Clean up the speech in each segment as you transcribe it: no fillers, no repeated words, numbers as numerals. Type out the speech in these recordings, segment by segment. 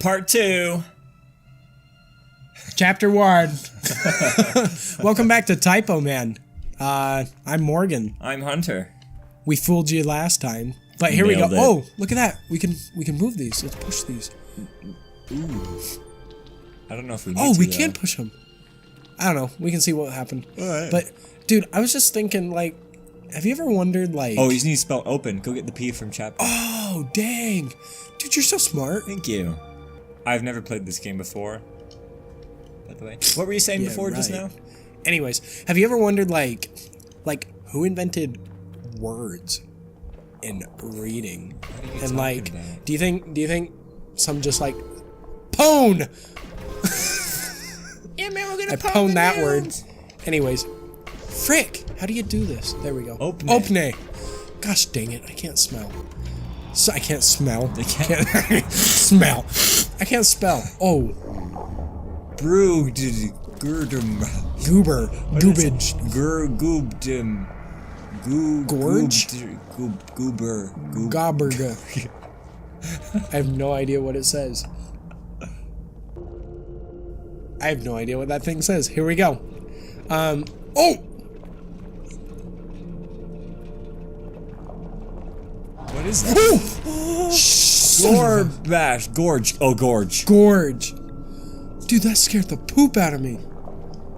Part 2. Chapter 1. Welcome back to Typoman. I'm Morgan. I'm Hunter. We fooled you last time, but here we go. Nailed it. Oh, look at that. We can move these. Let's push these. Ooh. I don't know if we need Oh, to, we though. can push them. I don't know. We can see what happened. Alright. But, dude, I was just thinking, like, have you ever wondered, like... Oh, you need to spell open. Go get the P from chapter. Oh, dang. Dude, you're so smart. Thank you. I've never played this game before. By the way. What were you saying before just now? Anyways, have you ever wondered, like, who invented words in reading? And, like, do you think some just, like, pwn? Yeah, man, we're gonna I pwned that word. Anyways, frick, how do you do this? There we go. Opne. Opne. Gosh dang it, I can't smell. So I can't smell. Can't Smell. I can't spell. Oh. Brood. Gurdum. Goober. Goobage. Goobdum. Gorge? Goober. Gobberga. I have no idea what it says. I have no idea what that thing says. Here we go. Oh! What is that? Gorbash. Gorge. Oh, gorge. Gorge. Dude, that scared the poop out of me.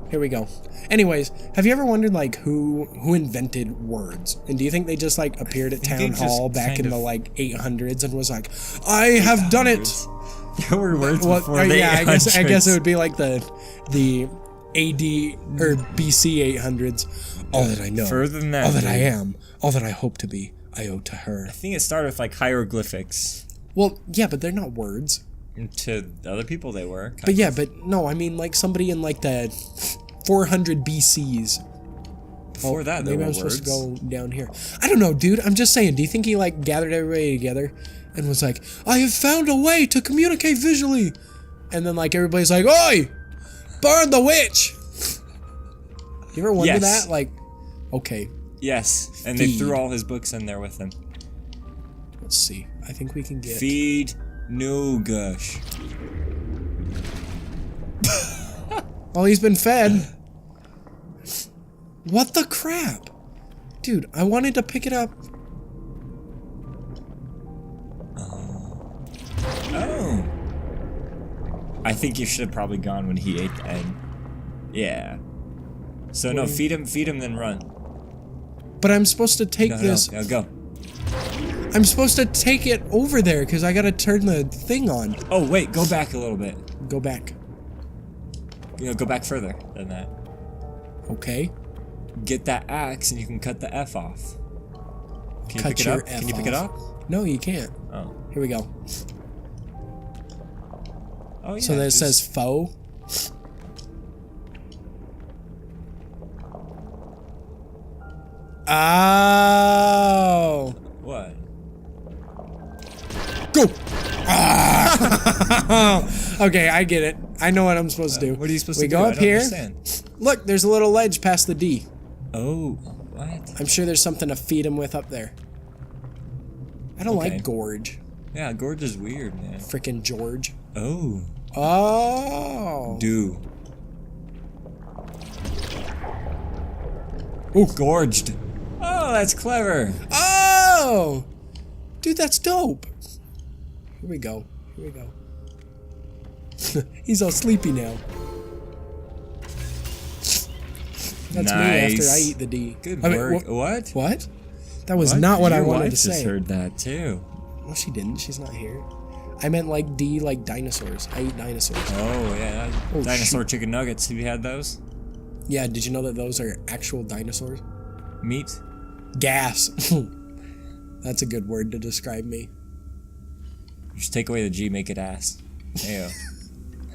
Here we go. Anyways, have you ever wondered, like, who invented words? And do you think they just, like, appeared at Town Hall back in the, like, 800s and was like, I have done it! There were words before the yeah, 800s. I guess it would be like the AD or BC 800s. All that I know, Further than that, all that I am, all that I hope to be, I owe to her. I think it started with like hieroglyphics. Well, yeah, but they're not words. And to other people, they were. But yeah, but no, I mean like somebody in like the 400 BCs. Before that, there maybe were I'm supposed to words. go down here. I don't know, dude. I'm just saying. Do you think he like gathered everybody together and was like, I have found a way to communicate visually? And then like everybody's like, oi! Burn the witch! You ever wonder Yes. that? Like, okay, Yes, and they threw Feed. all his books in there with him. let's see. I think we can get... Feed no gush. Well, he's been fed. What the crap? Dude, I wanted to pick it up. Oh. I think you should have probably gone when he ate the egg. Yeah. So no, feed him, then run. But I'm supposed to take this... No, go. I'm supposed to take it over there because I gotta turn the thing on. Oh, wait, go back a little bit. Go back. You know, go back further than that. Okay. Get that axe and you can cut the F off. Can you Cut pick it your up? F Can you pick it off. up? No, you can't. Oh. Here we go. Oh, yeah. So that it just- says foe. Oh. What? Go. Ah. Okay, I get it. I know what I'm supposed to do. What are you supposed we to go do? I up don't here. understand. Look, there's a little ledge past the D. Oh, what? I'm sure there's something to feed him with up there. I don't Okay. like Gorge. Yeah, Gorge is weird, man. Frickin' George. Oh. Oh. Do. Ooh. Gorged. Oh, that's clever. Oh! Dude, that's dope. Here we go. Here we go. He's all sleepy now. That's me after I Nice. eat the D. Good I mean, work. What? What? That was What? not what I Your wanted wife to say. just heard that too. Well, she didn't. She's not here. I meant like D, like dinosaurs. I eat dinosaurs. Oh yeah, Oh, dinosaur chicken nuggets. Have you had those? Yeah, did you know that those are actual dinosaurs? Meat. Gas. That's a good word to describe me. Just take away the G, make it ass. There you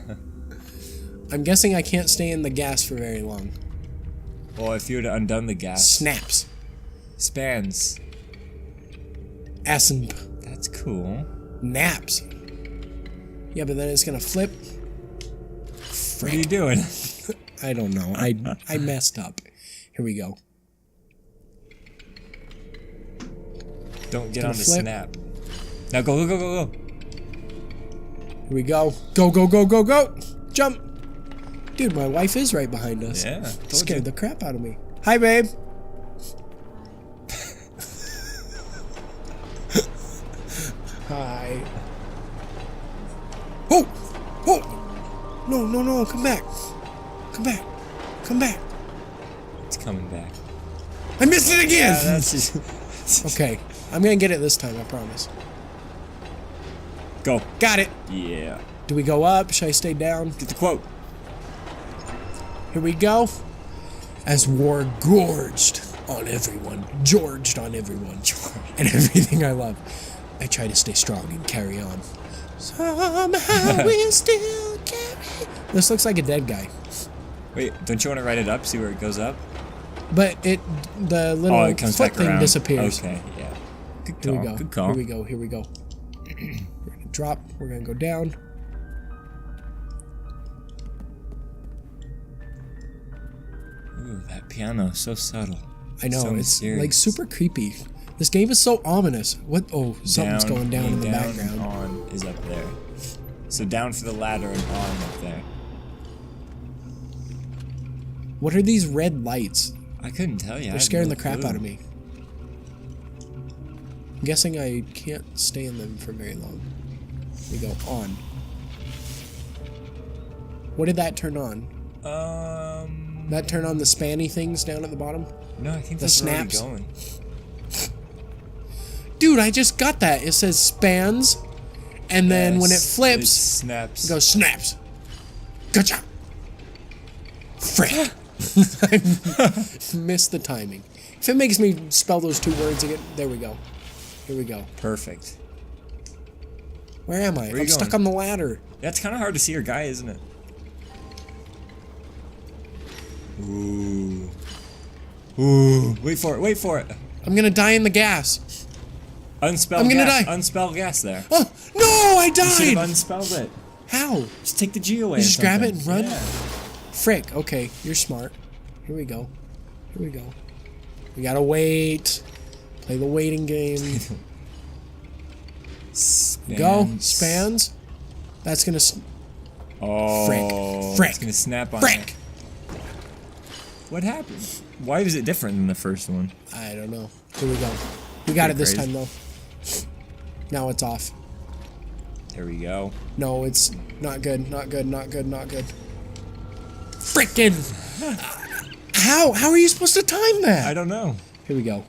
go. I'm guessing I can't stay in the gas for very long. Well, if you would have undone the gas. Snaps. Spans. Assen. That's cool. Naps. Yeah, but then it's gonna flip. What are you doing? I don't know. I messed up. Here we go. Don't get Gonna on the flip. snap. Now go, go, go, go, go. Here Here we go. Go, go, go, go, go. Jump. Dude, my wife is right behind us. Yeah. Scared the crap out of me. Hi, babe. Hi. Oh! Oh! No, no, no, come back. Come back. Come back. It's coming back. I missed it again! Yeah, that's just... Okay, I'm gonna get it this time, I promise. Go. Got it! Yeah. Do we go up? Should I stay down? Get the quote. Here we go. As war gorged on everyone, gorged on everyone, and everything I love, I try to stay strong and carry on. Somehow we still carry. This looks like a dead guy. Wait, don't you want to write it up? See where it goes up? But the little it comes foot back thing around. disappears. Okay, yeah. Good Here call. we go. Good call. Here we go. Here we go. We're gonna drop. We're gonna go down. Ooh, that piano, so subtle. I know, So it's mysterious. like super creepy. This game is so ominous. What? Oh, something's going down in the down, background. On is up there. So down for the ladder and on up there. What are these red lights? I couldn't tell you. They're scaring the crap out of me. I'm guessing I can't stay in them for very long. We go on. What did that turn on? That turn on the spanny things down at the bottom? No, I think The that's snaps? already going. Dude, I just got that. It says spans, and then when it Yes, flips, it snaps. it goes snaps. Gotcha. Frick. I missed the timing. If it makes me spell those two words again, there we go. Here we go. Perfect. Where am I? Where are you I'm stuck going? on the ladder. That's kind of hard to see your guy, isn't it? Ooh. Ooh. Wait for it. Wait for it. I'm gonna die in the gas. Unspell I'm gonna gas. die. Unspell gas there. Oh, no, I You should have died. unspelled it. How? Just take the G away. You or just grab something. it and run? Yeah. Frick. Okay, you're smart. Here we go. Here we go. We gotta wait. Play the waiting game. Go. Spans. That's gonna... Oh. Frick. It's gonna snap on Frick. it. What happened? Why is it different than the first one? I don't know. Here we go. We got it this Pretty time, though. Now it's off. There we go. No, it's not good. Not good. Not good. Not good. Frickin'! How are you supposed to time that? I don't know. Here we go.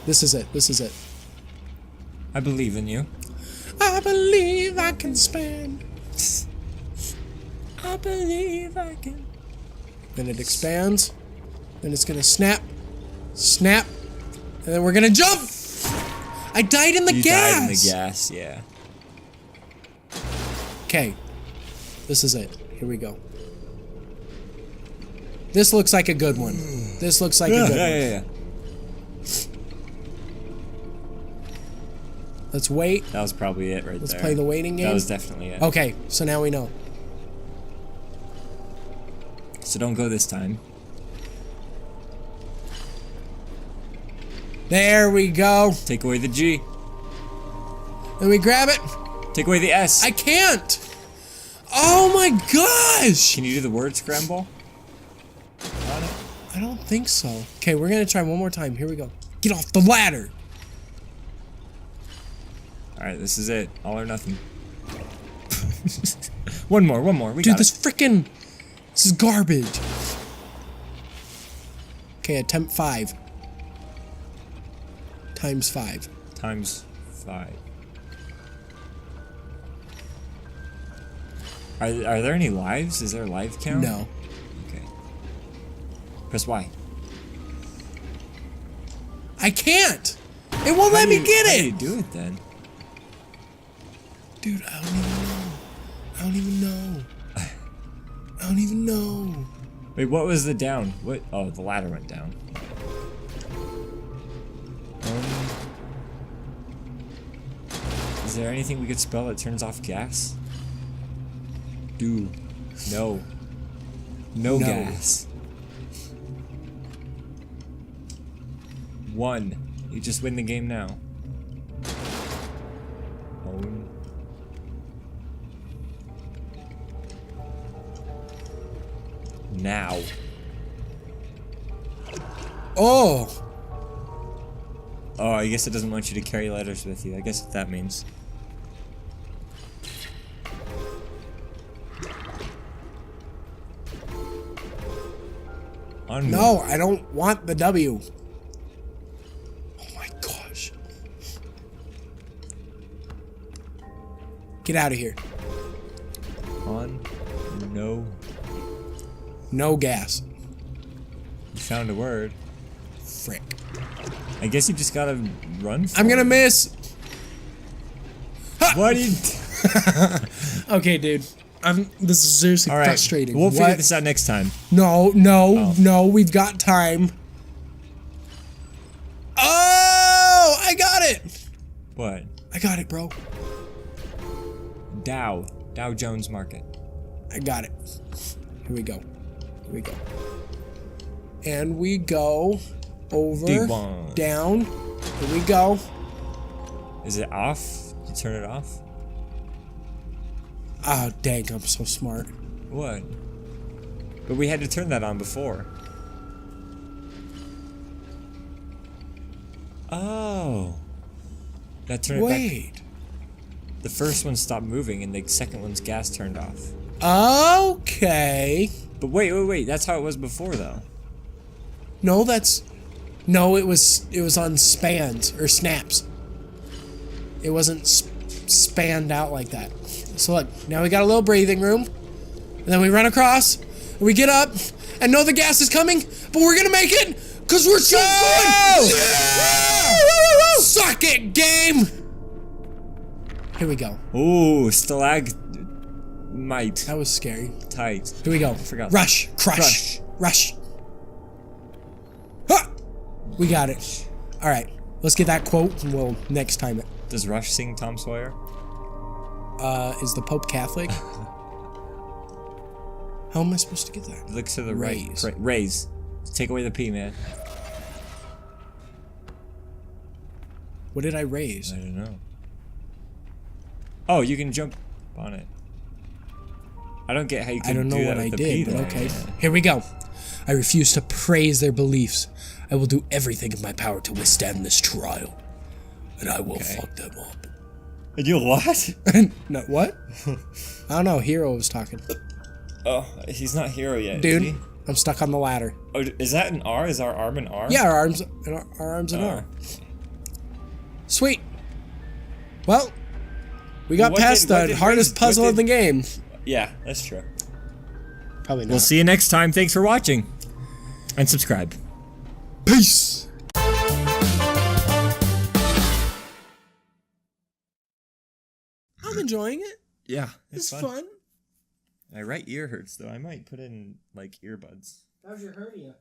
This is it. This is it. I believe in you. I believe I can span. I believe I can. Then it expands. Then it's gonna snap. Snap. And then we're gonna jump! I died in the You gas! died in the gas, yeah. Okay. This is it. Here we go. This looks like a good one. This looks like a good one. Yeah. Let's wait. That was probably it right Let's there. play the waiting game. That was definitely it. Okay, so now we know. So don't go this time. There we go. Take away the G. Then we grab it. Take away the S. I can't. Oh my gosh. Can you do the word scramble? On it? I don't think so. Okay, we're gonna try one more time. Here we go. Get off the ladder. Alright, this is it. All or nothing. One more. We Dude, got this it. frickin'... This is garbage. Okay, attempt 5. Times 5. Times 5. Are there any lives? Is there a live count? No. Okay. Press Y. I can't! It won't let me get How do it! you do it then? Dude, I don't even know. I don't even know. I don't even know. Wait, what was the down? What? Oh, the ladder went down. Is there anything we could spell that turns off gas? Do. No. No gas. 1. You just win the game now. Own. Now. Oh! Oh, I guess it doesn't want you to carry letters with you. I guess what that means. Onward. No, I don't want the W. Oh my gosh. Get out of here. On. No. No gas. You found a word. Frick. I guess you just gotta run for I'm gonna it. miss. What do you... Okay, dude. This is seriously All right. frustrating. We'll figure What? this out next time. No, we've got time. Oh, I got it. What? I got it, bro. Dow Jones Market. I got it. Here we go. And we go over, D1. down. Here we go. Is it off? You turn it off? Oh, dang, I'm so smart. What? But we had to turn that on before. Oh. That turned it back. Wait. The first one stopped moving and the second one's gas turned off. Okay. But wait. That's how it was before, though. No, it was on spans or snaps. It wasn't spanned out like that. So look, now we got a little breathing room, and then we run across, and we get up, and know the gas is coming, but we're gonna make it, cause we're so good! Yeah! Suck it, game! Here we go. Ooh, stalagmite. That was scary. Tight. Here we go. Forgot. Rush, crush, rush. Ha! We got it. All right, let's get that quote, and we'll next time it. Does Rush sing Tom Sawyer? Is the Pope Catholic? How am I supposed to get that? Look to the Raise. right. Raise. Take away the P, man. What did I raise? I don't know. Oh, you can jump on it. I don't get how you can I don't know do what that I with the did, P but there. okay. Here we go. I refuse to praise their beliefs. I will do everything in my power to withstand this trial. And I will fuck them up. And you what? No, what? I don't know. Hero was talking. Oh, he's not hero yet, Dude, is he? I'm stuck on the ladder. Oh, is that an R? Is our arm an R? Yeah, our arms and Oh. R. Sweet. Well, we got What past did the hardest Raise- puzzle what of the game. Yeah, that's true. Probably not. We'll see you next time. Thanks for watching. And subscribe. Peace. I'm enjoying it. Yeah, It's fun. My right ear hurts, though. I might put in, like, earbuds. How's your hernia?